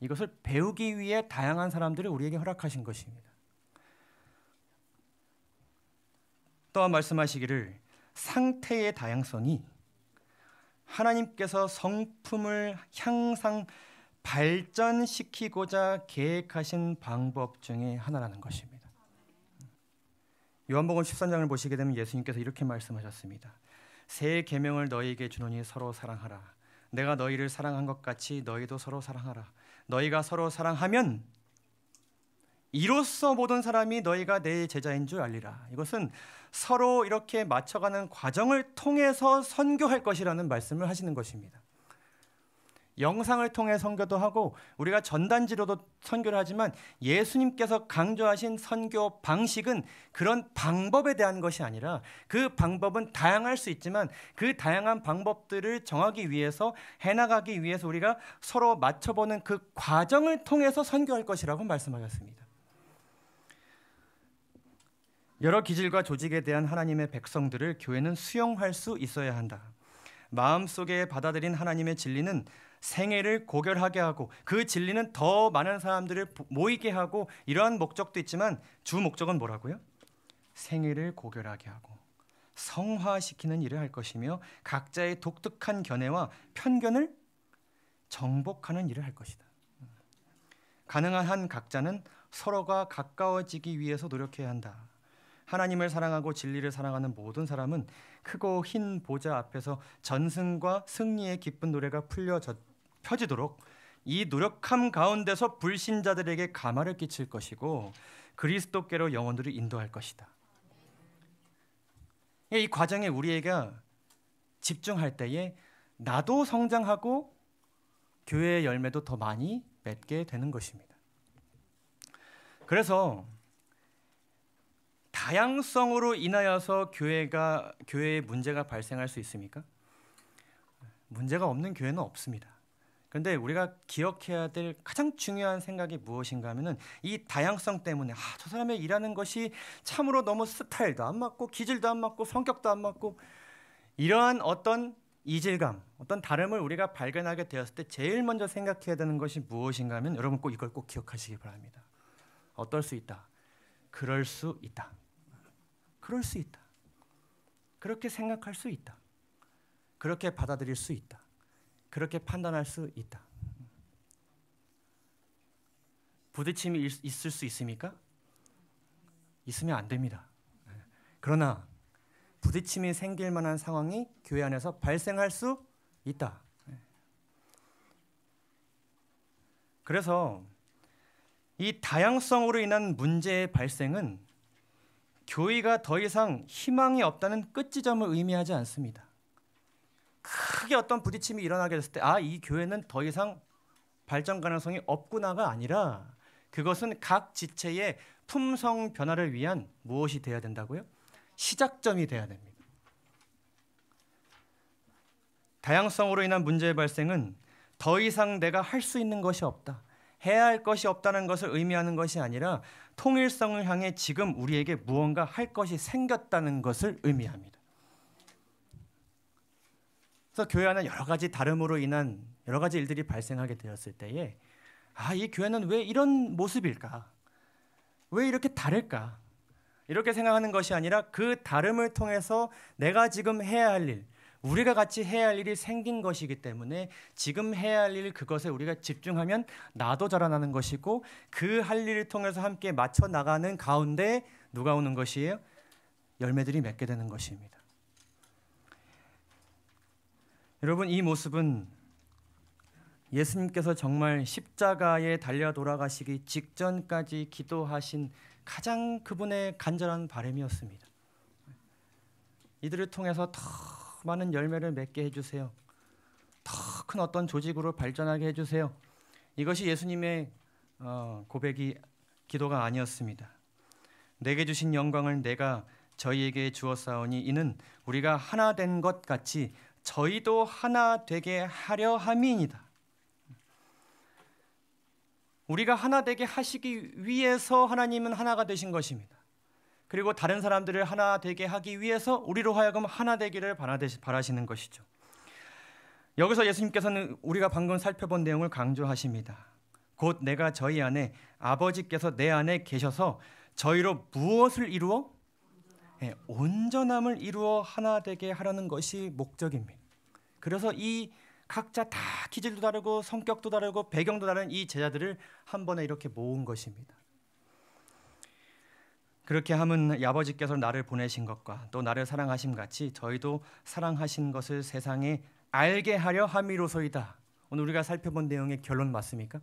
이것을 배우기 위해 다양한 사람들을 우리에게 허락하신 것입니다. 또한 말씀하시기를 상태의 다양성이 하나님께서 성품을 향상 발전시키고자 계획하신 방법 중에 하나라는 것입니다. 요한복음 13장을 보시게 되면 예수님께서 이렇게 말씀하셨습니다. 새 계명을 너희에게 주노니 서로 사랑하라. 내가 너희를 사랑한 것 같이 너희도 서로 사랑하라. 너희가 서로 사랑하면 이로써 모든 사람이 너희가 내 제자인 줄 알리라. 이것은 서로 이렇게 맞춰가는 과정을 통해서 선교할 것이라는 말씀을 하시는 것입니다. 영상을 통해 선교도 하고 우리가 전단지로도 선교를 하지만 예수님께서 강조하신 선교 방식은 그런 방법에 대한 것이 아니라 그 방법은 다양할 수 있지만 그 다양한 방법들을 정하기 위해서 해나가기 위해서 우리가 서로 맞춰보는 그 과정을 통해서 선교할 것이라고 말씀하셨습니다. 여러 기질과 조직에 대한 하나님의 백성들을 교회는 수용할 수 있어야 한다. 마음속에 받아들인 하나님의 진리는 생애를 고결하게 하고 그 진리는 더 많은 사람들을 모이게 하고 이러한 목적도 있지만 주 목적은 뭐라고요? 생애를 고결하게 하고 성화시키는 일을 할 것이며 각자의 독특한 견해와 편견을 정복하는 일을 할 것이다. 가능한 한 각자는 서로가 가까워지기 위해서 노력해야 한다. 하나님을 사랑하고 진리를 사랑하는 모든 사람은 크고 흰 보좌 앞에서 전승과 승리의 기쁜 노래가 펴지도록 이 노력함 가운데서 불신자들에게 감화를 끼칠 것이고 그리스도께로 영혼들을 인도할 것이다. 이 과정에 우리가 집중할 때에 나도 성장하고 교회의 열매도 더 많이 맺게 되는 것입니다. 그래서 다양성으로 인하여서 교회에 문제가 발생할 수 있습니까? 문제가 없는 교회는 없습니다. 그런데 우리가 기억해야 될 가장 중요한 생각이 무엇인가 하면은 이 다양성 때문에 저 사람의 일하는 것이 참으로 너무 스타일도 안 맞고 기질도 안 맞고 성격도 안 맞고 이러한 어떤 이질감, 어떤 다름을 우리가 발견하게 되었을 때 제일 먼저 생각해야 되는 것이 무엇인가 하면 여러분 꼭 이걸 꼭 기억하시기 바랍니다. 어떨 수 있다. 그럴 수 있다. 그럴 수 있다. 그렇게 생각할 수 있다. 그렇게 받아들일 수 있다. 그렇게 판단할 수 있다. 부딪힘이 있을 수 있습니까? 있으면 안 됩니다. 그러나 부딪힘이 생길 만한 상황이 교회 안에서 발생할 수 있다. 그래서 이 다양성으로 인한 문제의 발생은 교회가 더 이상 희망이 없다는 끝지점을 의미하지 않습니다. 크게 어떤 부딪힘이 일어나게 됐을 때 이 교회는 더 이상 발전 가능성이 없구나가 아니라 그것은 각 지체의 품성 변화를 위한 무엇이 돼야 된다고요? 시작점이 돼야 됩니다. 다양성으로 인한 문제의 발생은 더 이상 내가 할 수 있는 것이 없다. 해야 할 것이 없다는 것을 의미하는 것이 아니라 통일성을 향해 지금 우리에게 무언가 할 것이 생겼다는 것을 의미합니다. 그래서 교회 안에 여러 가지 다름으로 인한 여러 가지 일들이 발생하게 되었을 때에 이 교회는 왜 이런 모습일까? 왜 이렇게 다를까? 이렇게 생각하는 것이 아니라 그 다름을 통해서 내가 지금 해야 할 일, 우리가 같이 해야 할 일이 생긴 것이기 때문에 지금 해야 할 일, 그것에 우리가 집중하면 나도 자라나는 것이고 그 할 일을 통해서 함께 맞춰 나가는 가운데 누가 오는 것이에요? 열매들이 맺게 되는 것입니다. 여러분, 이 모습은 예수님께서 정말 십자가에 달려 돌아가시기 직전까지 기도하신 가장 그분의 간절한 바람이었습니다. 이들을 통해서 더 많은 열매를 맺게 해주세요. 더 큰 어떤 조직으로 발전하게 해주세요. 이것이 예수님의 고백이 기도가 아니었습니다. 내게 주신 영광을 내가 저희에게 주었사오니 이는 우리가 하나 된 것 같이 저희도 하나 되게 하려 함이니이다. 우리가 하나 되게 하시기 위해서 하나님은 하나가 되신 것입니다. 그리고 다른 사람들을 하나 되게 하기 위해서 우리로 하여금 하나 되기를 바라시는 것이죠. 여기서 예수님께서는 우리가 방금 살펴본 내용을 강조하십니다. 곧 내가 저희 안에 아버지께서 내 안에 계셔서 저희로 무엇을 이루어? 온전함을 이루어 하나 되게 하려는 것이 목적입니다. 그래서 이 각자 다 기질도 다르고 성격도 다르고 배경도 다른 이 제자들을 한 번에 이렇게 모은 것입니다. 그렇게 함은 아버지께서 나를 보내신 것과 또 나를 사랑하심 같이 저희도 사랑하신 것을 세상에 알게 하려 함이로소이다. 오늘 우리가 살펴본 내용의 결론 맞습니까?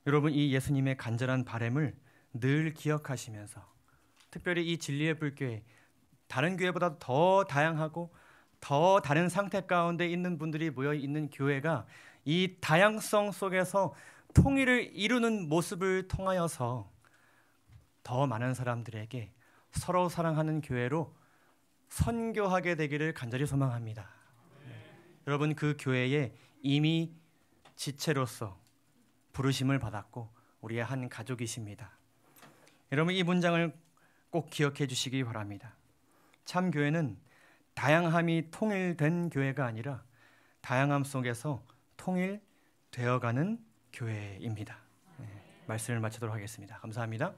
여러분, 이 예수님의 간절한 바람을 늘 기억하시면서 특별히 이 진리의 불교회, 다른 교회보다 더 다양하고 더 다른 상태 가운데 있는 분들이 모여 있는 교회가 이 다양성 속에서 통일을 이루는 모습을 통하여서 더 많은 사람들에게 서로 사랑하는 교회로 선교하게 되기를 간절히 소망합니다. 여러분, 그 교회에 이미 지체로서 부르심을 받았고 우리의 한 가족이십니다. 여러분, 이 문장을 꼭 기억해 주시기 바랍니다. 참 교회는 다양함이 통일된 교회가 아니라 다양함 속에서 통일되어가는 교회입니다. 말씀을 마치도록 하겠습니다. 감사합니다.